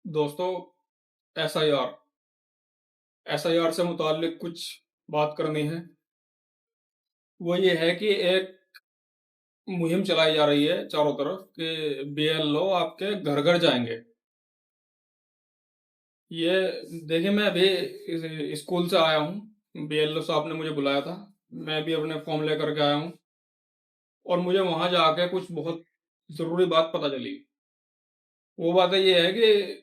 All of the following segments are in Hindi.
दोस्तों, एसआईआर एसआईआर से मुताल्लिक कुछ बात करनी है। वो ये है कि एक मुहिम चलाई जा रही है चारों तरफ कि बीएलओ आपके घर घर जाएंगे। ये देखिए, मैं अभी स्कूल से आया हूँ। बीएलओ साहब ने मुझे बुलाया था। मैं भी अपने फॉर्म लेकर के आया हूँ और मुझे वहां जाके कुछ बहुत जरूरी बात पता चली। वो बात ये है कि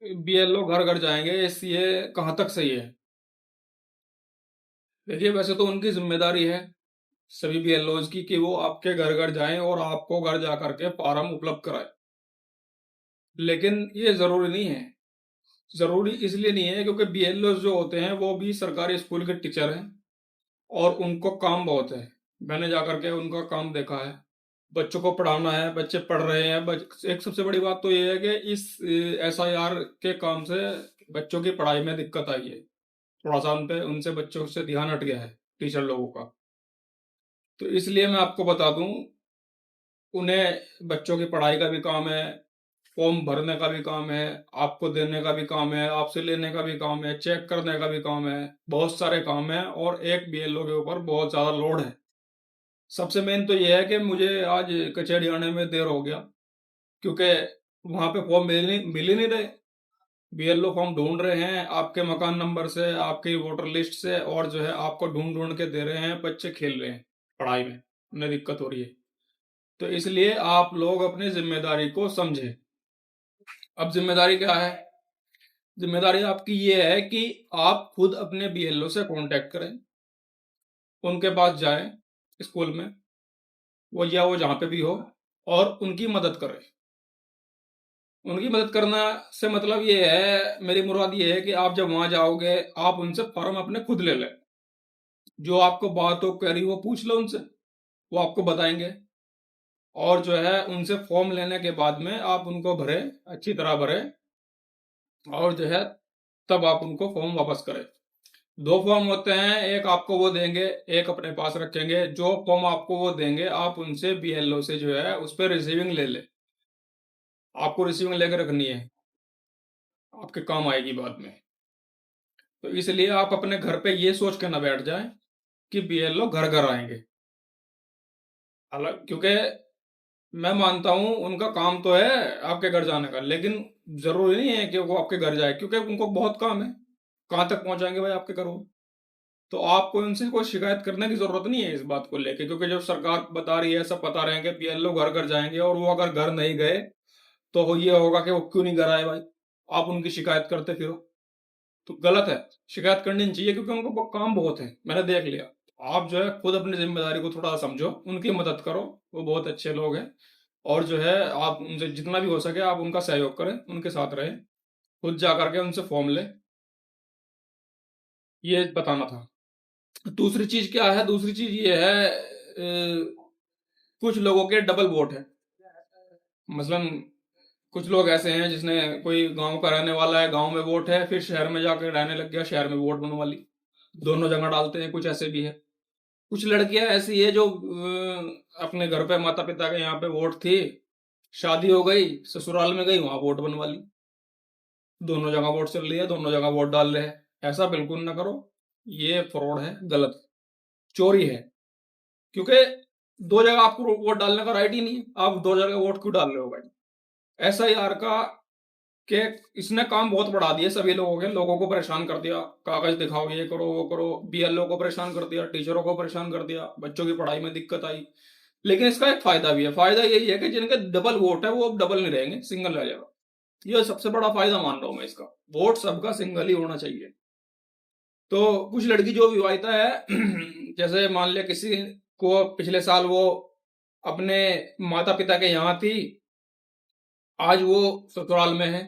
बीएलओ घर घर जाएंगे, ये कहाँ तक सही है? देखिए, वैसे तो उनकी जिम्मेदारी है सभी बीएलओज की कि वो आपके घर घर जाएं और आपको घर जा करके फार्म उपलब्ध कराएं। लेकिन ये जरूरी नहीं है। जरूरी इसलिए नहीं है क्योंकि बीएलओ जो होते हैं वो भी सरकारी स्कूल के टीचर हैं और उनको काम बहुत है। मैंने जा करके उनका काम देखा है। बच्चों को पढ़ाना है, बच्चे पढ़ रहे हैं। एक सबसे बड़ी बात तो ये है कि इस एसआईआर के काम से बच्चों की पढ़ाई में दिक्कत आई है। थोड़ा सा उनसे बच्चों से ध्यान हट गया है टीचर लोगों का। तो इसलिए मैं आपको बता दूं, उन्हें बच्चों की पढ़ाई का भी काम है, फॉर्म भरने का भी काम है, आपको देने का भी काम है, आपसे लेने का भी काम है, चेक करने का भी काम है। बहुत सारे काम है और एक बीएलओ के ऊपर बहुत ज्यादा लोड है। सबसे मेन तो यह है कि मुझे आज कचहरी आने में देर हो गया क्योंकि वहां पे फॉर्म मिल ही नहीं रहे। बीएलओ फॉर्म ढूंढ रहे हैं आपके मकान नंबर से, आपकी वोटर लिस्ट से, और जो है आपको ढूंढ ढूंढ के दे रहे हैं। बच्चे खेल रहे हैं पढ़ाई में, उन्हें दिक्कत हो रही है। तो इसलिए आप लोग अपनी जिम्मेदारी को समझें। अब जिम्मेदारी क्या है? जिम्मेदारी आपकी ये है कि आप खुद अपने बीएलओ से कांटेक्ट करें, उनके पास जाएं स्कूल में, वो जहाँ पे भी हो, और उनकी मदद करें। उनकी मदद करना से मतलब ये है, मेरी मुराद ये है कि आप जब वहां जाओगे आप उनसे फॉर्म अपने खुद ले लें। जो आपको बात हो कह रही वो पूछ लो उनसे, वो आपको बताएंगे। और जो है उनसे फॉर्म लेने के बाद में आप उनको भरे, अच्छी तरह भरे, और जो है तब आप उनको फॉर्म वापस करें। दो फॉर्म होते हैं, एक आपको वो देंगे, एक अपने पास रखेंगे। जो फॉर्म आपको वो देंगे आप उनसे बीएलओ से जो है उस पर रिसीविंग ले ले। आपको रिसीविंग लेकर रखनी है, आपके काम आएगी बाद में। तो इसलिए आप अपने घर पे ये सोच के ना बैठ जाएं कि बीएलओ घर घर आएंगे। अलग, क्योंकि मैं मानता हूं उनका काम तो है आपके घर जाने का, लेकिन जरूरी नहीं है कि वो आपके घर जाए क्योंकि उनको बहुत काम है। कहाँ तक पहुंचाएंगे भाई आपके घर वो? तो आपको उनसे कोई शिकायत करने की जरूरत नहीं है इस बात को लेके, क्योंकि जब सरकार बता रही है, सब बता रहे हैं कि बीएलओ घर घर जाएंगे, और वो अगर घर नहीं गए तो ये होगा कि वो क्यों नहीं घर आए भाई, आप उनकी शिकायत करते फिरो। तो गलत है, शिकायत करनी नहीं चाहिए क्योंकि उनको काम बहुत है, मैंने देख लिया। आप जो है खुद अपनी जिम्मेदारी को थोड़ा समझो, उनकी मदद करो। वो बहुत अच्छे लोग हैं। और जो है आप उनसे जितना भी हो सके आप उनका सहयोग करें, उनके साथ रहें, खुद जा करके उनसे फॉर्म लें। ये बताना था। दूसरी चीज क्या है? दूसरी चीज ये है, कुछ लोगों के डबल वोट है। मसलन कुछ लोग ऐसे हैं जिसने, कोई गांव का रहने वाला है, गांव में वोट है, फिर शहर में जाकर रहने लग गया, शहर में वोट बनवा ली। दोनों जगह डालते हैं, कुछ ऐसे भी है। कुछ लड़कियां ऐसी है जो अपने घर पे माता पिता के यहाँ पे वोट थी, शादी हो गई, ससुराल में गई, वहां वोट बनवा ली। दोनों जगह वोट चल रही है, दोनों जगह वोट डाल रहे हैं। ऐसा बिल्कुल ना करो, ये फ्रॉड है, गलत, चोरी है। क्योंकि दो जगह आपको वोट डालने का राइट ही नहीं है, आप दो जगह वोट क्यों डाल रहे हो भाई? एसआईआर का के इसने काम बहुत बढ़ा दिया सभी लोगों के, लोगों को परेशान कर दिया। कागज दिखाओ, ये करो, वो करो। बीएलओ को परेशान कर दिया, टीचरों को परेशान कर दिया, बच्चों की पढ़ाई में दिक्कत आई। लेकिन इसका एक फायदा भी है। फायदा यही है कि जिनके डबल वोट है वो अब डबल नहीं रहेंगे, सिंगल रह जाएगा। ये सबसे बड़ा फायदा मान रहा हूं मैं इसका। वोट सबका सिंगल ही होना चाहिए। तो कुछ लड़की जो विवाहिता है जैसे मान लिया किसी को पिछले साल वो अपने माता पिता के यहाँ थी, आज वो ससुराल में है,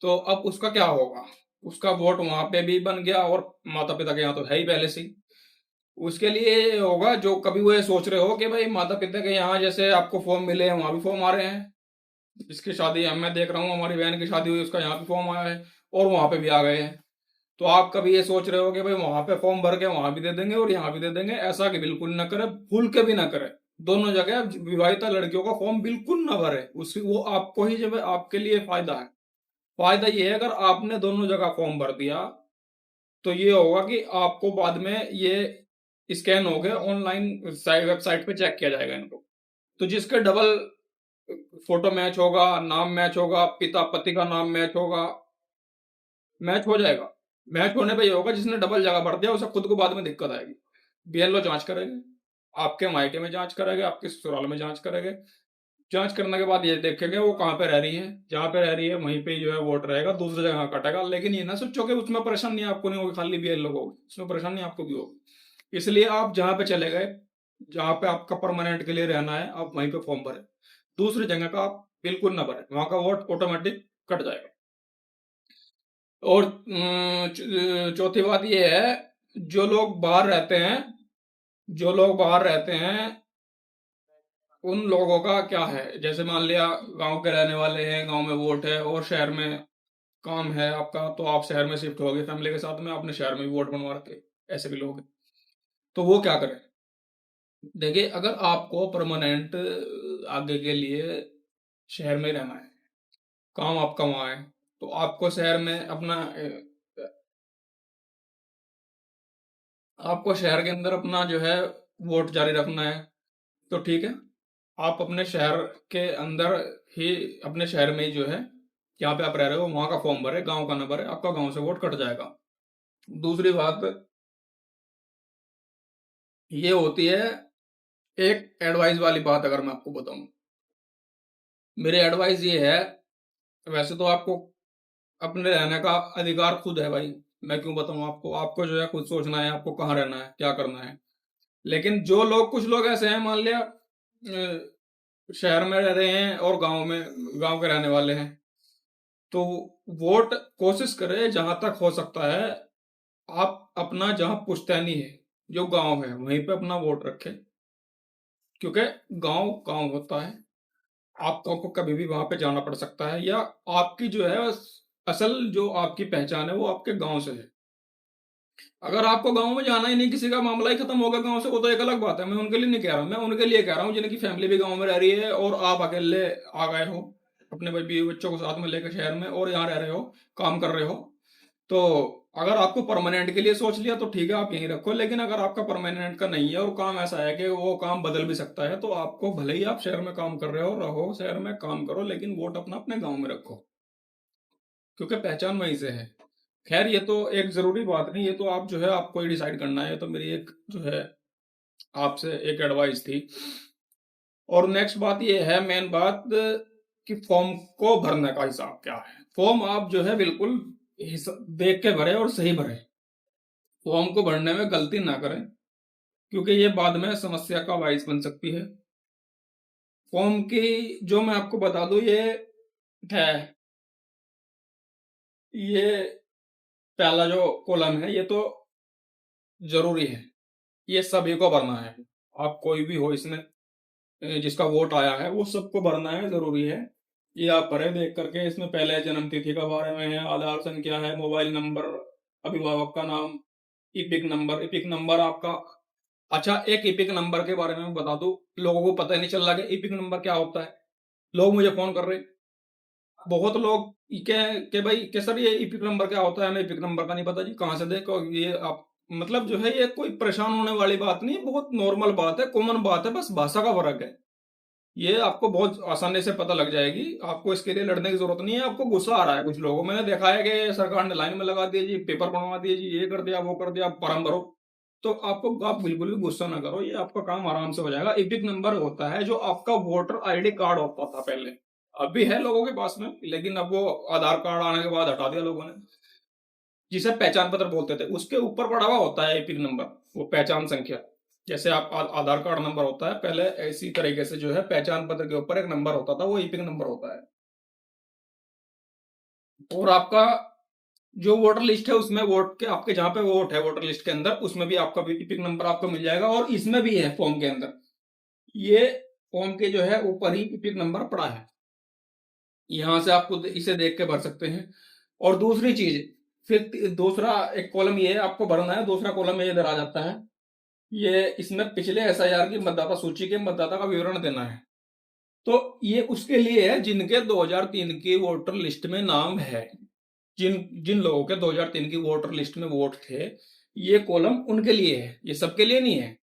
तो अब उसका क्या होगा? उसका वोट वहां पे भी बन गया और माता पिता के यहाँ तो है ही पहले से ही। उसके लिए ये होगा, जो कभी वो ये सोच रहे हो कि भाई माता पिता के यहाँ जैसे आपको फॉर्म मिले हैं, वहां भी फॉर्म आ रहे हैं। इसकी शादी मैं देख रहा हूँ, हमारी बहन की शादी हुई, उसका यहाँ पे फॉर्म आया है और वहां पे भी आ गए हैं। तो आप कभी ये सोच रहे हो कि भाई वहां पे फॉर्म भर के वहां भी दे देंगे और यहाँ भी दे देंगे, ऐसा कि बिल्कुल ना करे, भूल के भी ना करे। दोनों जगह विवाहिता लड़कियों का फॉर्म बिल्कुल ना भरे, उसकी वो आपको ही जब आपके लिए फायदा है। फायदा ये है, अगर आपने दोनों जगह फॉर्म भर दिया तो ये होगा कि आपको बाद में ये स्कैन हो गए ऑनलाइन वेबसाइट पे चेक किया जाएगा इनको। तो जिसके डबल फोटो मैच होगा, नाम मैच होगा, पिता पति का नाम मैच होगा, मैच हो जाएगा। मैच होने पे ये होगा, जिसने डबल जगह भर दिया उसे खुद को बाद में दिक्कत आएगी। बीएलओ जांच करेंगे, आपके मायके में जांच करेंगे, आपके ससुराल में जांच करेंगे। जांच करने के बाद ये देखेंगे वो कहाँ पे रह रही है, जहाँ पे रह रही है वहीं पे जो है वोट रहेगा, दूसरी जगह कटेगा। लेकिन ये ना सोचो कि उसमें परेशानी आपको नहीं होगी, खाली बीएलओ को होगी, उसमें परेशानी आपको भी होगी। इसलिए आप जहाँ पे चले गए, जहाँ पे आपका परमानेंट के लिए रहना है, आप वहीं पे फॉर्म भरें। दूसरी जगह का आप बिल्कुल ना भरें, वहां का वोट ऑटोमेटिक कट जाएगा। और चौथी बात ये है, जो लोग बाहर रहते हैं जो लोग बाहर रहते हैं उन लोगों का क्या है, जैसे मान लिया गांव के रहने वाले हैं, गांव में वोट है और शहर में काम है आपका, तो आप शहर में शिफ्ट हो गए फैमिली के साथ में, आपने शहर में भी वोट बनवा रखे, ऐसे भी लोग हैं। तो वो क्या करें? देखिए, अगर आपको परमानेंट आगे के लिए शहर में ही रहना है, काम आपका वहाँ है, तो आपको शहर में अपना आपको शहर के अंदर अपना जो है वोट जारी रखना है, तो ठीक है। आप अपने शहर के अंदर ही, अपने शहर में ही जो है, जहाँ पे आप रह रहे हो वहां का फॉर्म भरे, गांव का ना भरे, आपका गांव से वोट कट जाएगा। दूसरी बात ये होती है, एक एडवाइस वाली बात अगर मैं आपको बताऊं, मेरी एडवाइस ये है, वैसे तो आपको अपने रहने का अधिकार खुद है भाई, मैं क्यों बताऊं आपको, आपको जो है खुद सोचना है आपको कहाँ रहना है, क्या करना है। लेकिन जो लोग, कुछ लोग ऐसे हैं, मान लिया शहर में रह रहे हैं और गांव के रहने वाले हैं, तो वोट कोशिश करें जहां तक हो सकता है, आप अपना जहां पुश्तैनी है, जो गांव है वहीं पे अपना वोट रखें। क्योंकि गांव गांव होता है, आपको कभी भी वहां पे जाना पड़ सकता है, या आपकी जो है असल जो आपकी पहचान है वो आपके गांव से है। अगर आपको गांव में जाना ही नहीं, किसी का मामला ही खत्म होगा गांव से, वो तो एक अलग बात है, मैं उनके लिए नहीं कह रहा हूं, मैं उनके लिए कह रहा हूं जिनकी फैमिली भी गांव में रह रही है और आप अकेले आ गए हो अपने बीवी बच्चों को साथ में लेकर शहर में, और यहाँ रह रहे हो, काम कर रहे हो। तो अगर आपको परमानेंट के लिए सोच लिया तो ठीक है, आप यहीं रखो। लेकिन अगर आपका परमानेंट का नहीं है और काम ऐसा है कि वो काम बदल भी सकता है, तो आपको, भले ही आप शहर में काम कर रहे हो, रहो शहर में, काम करो, लेकिन वोट अपना अपने गांव में रखो, क्योंकि पहचान वहीं से है। खैर, ये तो एक जरूरी बात नहीं, ये तो आप जो है आपको ही डिसाइड करना है, ये तो मेरी एक जो है आपसे एक एडवाइस थी। और नेक्स्ट बात ये है, मेन बात, कि फॉर्म को भरने का हिसाब क्या है। फॉर्म आप जो है बिल्कुल देख के भरे और सही भरे, फॉर्म को भरने में गलती ना करें, क्योंकि ये बाद में समस्या का बायस बन सकती है। फॉर्म की जो मैं आपको बता दूं, है ये पहला जो कॉलम है, ये तो जरूरी है, ये सभी को भरना है। आप कोई भी हो इसमें, जिसका वोट आया है वो सबको भरना है, जरूरी है। ये आप भरे देख करके, इसमें पहले जन्म तिथि का बारे में है, आधार संख्या है, मोबाइल नंबर, अभिभावक का नाम, इपिक नंबर। इपिक नंबर आपका, अच्छा, एक इपिक नंबर के बारे में मैं बता दूं, लोगों को पता ही नहीं चल रहा कि इपिक नंबर क्या होता है। लोग मुझे फोन कर रहे, बहुत लोग के भाई के सर ये इपिक नंबर क्या होता है, हमें इपिक नंबर का नहीं पता जी, कहाँ से देखो ये आप, मतलब जो है ये कोई परेशान होने वाली बात नहीं, बहुत नॉर्मल बात है, कॉमन बात है, बस भाषा का फर्क है। ये आपको बहुत आसानी से पता लग जाएगी, आपको इसके लिए लड़ने की जरूरत नहीं है। आपको गुस्सा आ रहा है कुछ लोगों, मैंने देखा है कि सरकार ने लाइन में लगा दिया जी, पेपर बनवा दिए जी, ये कर दिया वो कर दिया, फॉर्म भरो। तो आप बिल्कुल भी गुस्सा ना करो, ये आपका काम आराम से हो जाएगा। इपिक नंबर होता है जो आपका वोटर आईडी कार्ड होता था पहले, अब भी है लोगों के पास में, लेकिन अब वो आधार कार्ड आने के बाद हटा दिया लोगों ने, जिसे पहचान पत्र बोलते थे, उसके ऊपर पड़ा हुआ होता है एपिक नंबर, वो पहचान संख्या। जैसे आप आधार कार्ड नंबर होता है पहले, इसी तरीके से जो है पहचान पत्र के ऊपर एक नंबर होता था, वो एपिक नंबर होता है। और आपका जो वोटर लिस्ट है उसमें, वोट के आपके जहां पे वोट है वोटर लिस्ट के अंदर, उसमें भी आपका एपिक नंबर आपको मिल जाएगा, और इसमें भी है फॉर्म के अंदर, ये फॉर्म के जो है ऊपर ही एपिक नंबर पड़ा है, यहां से आपको इसे देख के भर सकते हैं। और दूसरी चीज, फिर दूसरा एक कॉलम ये है आपको भरना है, दूसरा कॉलम ये इधर आ जाता है, ये इसमें पिछले एसआईआर की मतदाता सूची के मतदाता का विवरण देना है। तो ये उसके लिए है जिनके 2003 की वोटर लिस्ट में नाम है, जिन जिन लोगों के 2003 की वोटर लिस्ट में वोट थे, ये कॉलम उनके लिए है, ये सबके लिए नहीं है।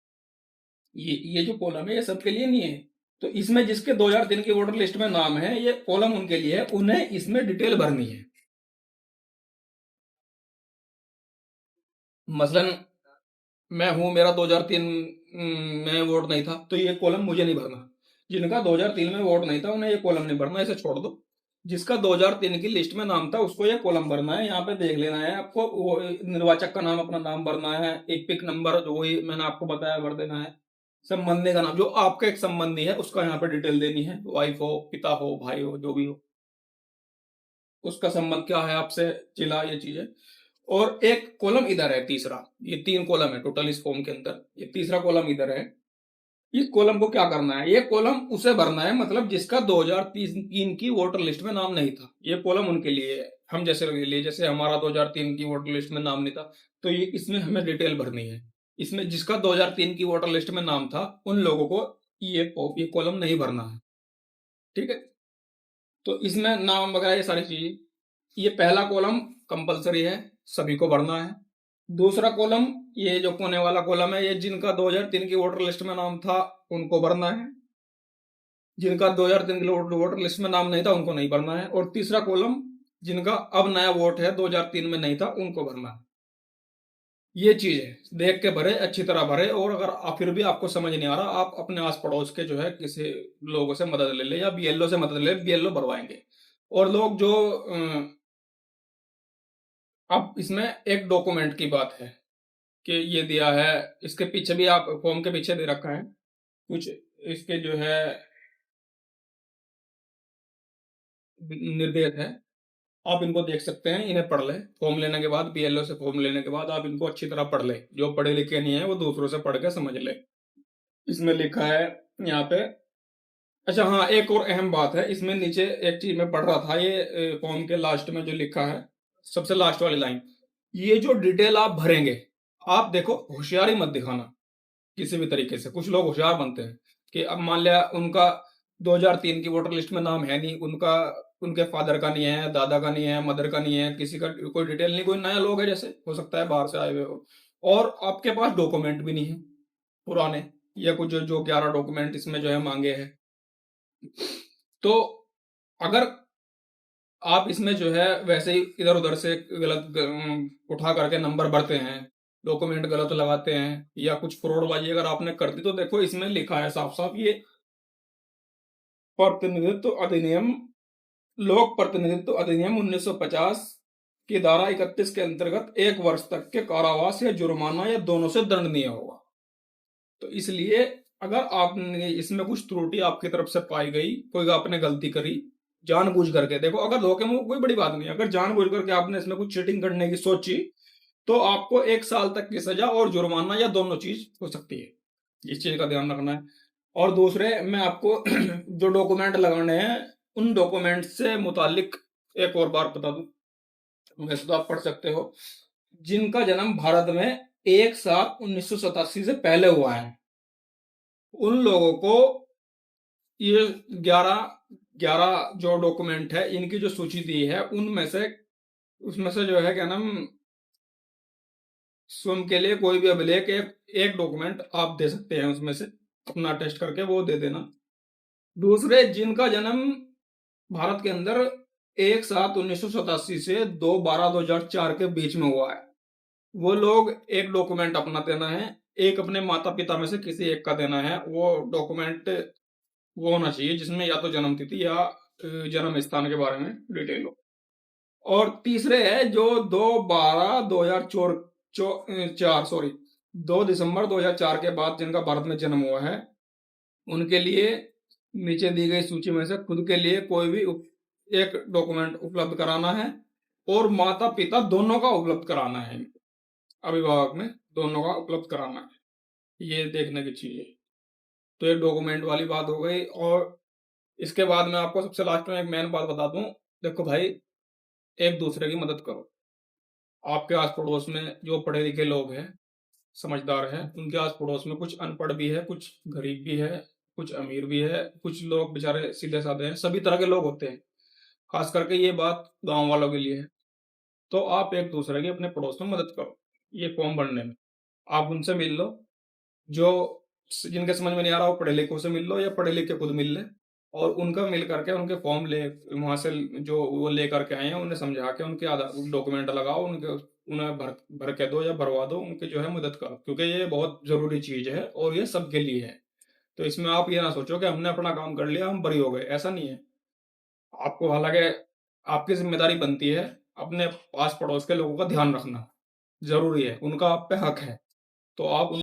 ये जो कॉलम है ये सबके लिए नहीं है। तो इसमें जिसके 2003 की वोटर लिस्ट में नाम है, ये कॉलम उनके लिए है, उन्हें इसमें डिटेल भरनी है। मसलन मैं हूं, मेरा 2003 में वोट नहीं था, तो ये कॉलम मुझे नहीं भरना। जिनका 2003 में वोट नहीं था उन्हें ये कॉलम नहीं भरना, इसे छोड़ दो। जिसका 2003 की लिस्ट में नाम था उसको ये कॉलम भरना है। यहाँ पे देख लेना है आपको, वो निर्वाचक का नाम, अपना नाम भरना है, एक पिक नंबर जो वही मैंने आपको बताया भर देना है। संबंधी का नाम, जो आपका एक संबंधी है उसका यहाँ पे डिटेल देनी है, वाइफ हो, पिता हो, भाई हो, जो भी हो, उसका संबंध क्या है आपसे, जिला, ये चीजें। और एक कॉलम इधर है तीसरा, ये 3 कॉलम है टोटल इस फॉर्म के अंदर, ये तीसरा कॉलम इधर है। इस कॉलम को क्या करना है, ये कॉलम उसे भरना है, मतलब जिसका 2003 की वोटर लिस्ट में नाम नहीं था। ये कॉलम उनके लिए है। हम जैसे के लिए, जैसे हमारा 2003 की वोटर लिस्ट में नाम नहीं था, तो ये इसमें हमें डिटेल भरनी है। इसमें जिसका 2003 की वोटर लिस्ट में नाम था उन लोगों को ये कॉलम नहीं भरना है। ठीक है, तो इसमें नाम वगैरह ये सारी चीजें, ये पहला कॉलम कंपलसरी है, सभी को भरना है। दूसरा कॉलम, ये जो कोने वाला कॉलम है, ये जिनका 2003 की वोटर लिस्ट में नाम था उनको भरना है। जिनका 2003 की वोटर लिस्ट में नाम नहीं था उनको नहीं भरना है। और तीसरा कॉलम, जिनका अब नया वोट है, 2003 में नहीं था, उनको भरना है। ये चीज है, देख के भरे, अच्छी तरह भरे। और अगर फिर भी आपको समझ नहीं आ रहा, आप अपने आस पड़ोस के जो है किसी लोगों से मदद ले ले, या बीएलओ से मदद ले, बीएलओ भरवाएंगे। और लोग जो अब इसमें एक डॉक्यूमेंट की बात है कि ये दिया है, इसके पीछे भी, आप फॉर्म के पीछे दे रखा है कुछ, इसके जो है निर्देश है, आप इनको देख सकते हैं, इन्हें पढ़ लें। फॉर्म लेने के बाद, बीएलओ से फॉर्म लेने के बाद आप इनको अच्छी तरह पढ़ लें। जो पढ़े लिखे नहीं है वो दूसरों से पढ़ के समझ ले। इसमें लिखा है यहाँ पे, अच्छा हाँ, एक और अहम बात है इसमें, नीचे एक चीज मैं पढ़ रहा था, ये फॉर्म के लास्ट में जो लिखा है, सबसे लास्ट वाली लाइन, ये जो डिटेल आप भरेंगे, आप देखो होशियारी मत दिखाना किसी भी तरीके से। कुछ लोग होशियार बनते हैं कि अब मान लिया उनका 2003 की वोटर लिस्ट में नाम है नहीं, उनका, उनके फादर का नहीं है, दादा का नहीं है, मदर का नहीं है, किसी का कोई डिटेल नहीं, कोई नया लोग है, जैसे हो सकता है बाहर से आए हुए हो, और आपके पास डॉक्यूमेंट भी नहीं है पुराने, या कुछ जो 11 डॉक्यूमेंट इसमें जो है मांगे हैं। तो अगर आप इसमें जो है वैसे ही इधर उधर से गलत उठा करके नंबर भरते हैं, डॉक्यूमेंट गलत लगाते हैं, या कुछ फ्रॉडबाजी अगर आपने कर दी, तो देखो इसमें लिखा है साफ साफ, ये प्रतिनिधित्व अधिनियम, लोक प्रतिनिधित्व अधिनियम 1950 की धारा 31 के अंतर्गत 1 वर्ष तक के कारावास या जुर्माना या दोनों से दंडनीय होगा। तो इसलिए अगर आपने इसमें कुछ त्रुटि आपकी तरफ से पाई गई, कोई आपने गलती करी जानबूझ करके, देखो अगर धोखे में, कोई बड़ी बात नहीं, अगर जानबूझ करके आपने इसमें कुछ चीटिंग करने की सोची, तो आपको 1 साल तक की सजा और जुर्माना या दोनों चीज हो सकती है। इस चीज का ध्यान रखना है। और दूसरे, मैं आपको जो डॉक्यूमेंट लगाने हैं, उन डॉक्यूमेंट से मुतालिक एक और बार बता दूं, वैसे तो आप पढ़ सकते हो, जिनका जन्म भारत में 1/7/1987 से पहले हुआ है, उन लोगों को ये 11 जो डॉक्यूमेंट है, इनकी जो सूची दी है, उनमें से, उसमें से जो है क्या नाम, स्वयं के लिए कोई भी अभिलेख, एक डॉक्यूमेंट आप दे सकते हैं, उसमें से अपना टेस्ट करके वो दे देना। दूसरे, जिनका जन्म भारत के अंदर 1/7/1987 से 2/12/2004 के बीच में हुआ है, वो लोग एक डॉक्यूमेंट अपना देना है। एक अपने माता पिता में से किसी एक का देना है। वो डॉक्यूमेंट वो होना चाहिए जिसमें या तो जन्म तिथि या जन्म स्थान के बारे में डिटेल हो। और तीसरे है जो 2/12/2004 सॉरी 2 दिसंबर 2004 के बाद जिनका भारत में जन्म हुआ है, उनके लिए नीचे दी गई सूची में से खुद के लिए कोई भी एक डॉक्यूमेंट उपलब्ध कराना है, और माता पिता दोनों का उपलब्ध कराना है, अभिभावक में दोनों का उपलब्ध कराना है। ये देखने की चीज है। तो ये डॉक्यूमेंट वाली बात हो गई। और इसके बाद मैं आपको सबसे लास्ट में एक मेन बात बता दूं, देखो भाई, एक दूसरे की मदद करो। आपके आस पड़ोस में जो पढ़े लिखे लोग हैं, समझदार हैं, उनके आस पड़ोस में कुछ अनपढ़ भी है, कुछ गरीब भी है, कुछ अमीर भी है, कुछ लोग बेचारे सीधे-साधे हैं, सभी तरह के लोग होते हैं। खास करके ये बात गाँव वालों के लिए है। तो आप एक-दूसरे की अपने पड़ोस में मदद करो, ये फॉर्म भरने में। आप उनसे मिल लो, जो जिनके समझ में नहीं आ रहा, वो पढ़े-लिखों से मिल लो या पढ़े-लिखे खुद मिल लें और उनका मिल करके उनके फॉर्म ले वहाँ से जो वो लेकर के आए हैं, उन्हें समझा के उनके आधार डॉक्यूमेंट लगाओ, उनके उन्हें भर भर के दो या भरवा दो, उनकी जो है मदद करो। क्योंकि ये बहुत ज़रूरी चीज़ है और ये सबके लिए है। तो इसमें आप ये ना सोचो कि हमने अपना काम कर लिया, हम बरी हो गए, ऐसा नहीं है। आपको हालाँकि आपकी ज़िम्मेदारी बनती है, अपने पास-पड़ोस के लोगों का ध्यान रखना, ज़रूरी है, उनका आप पे हक है। तो आप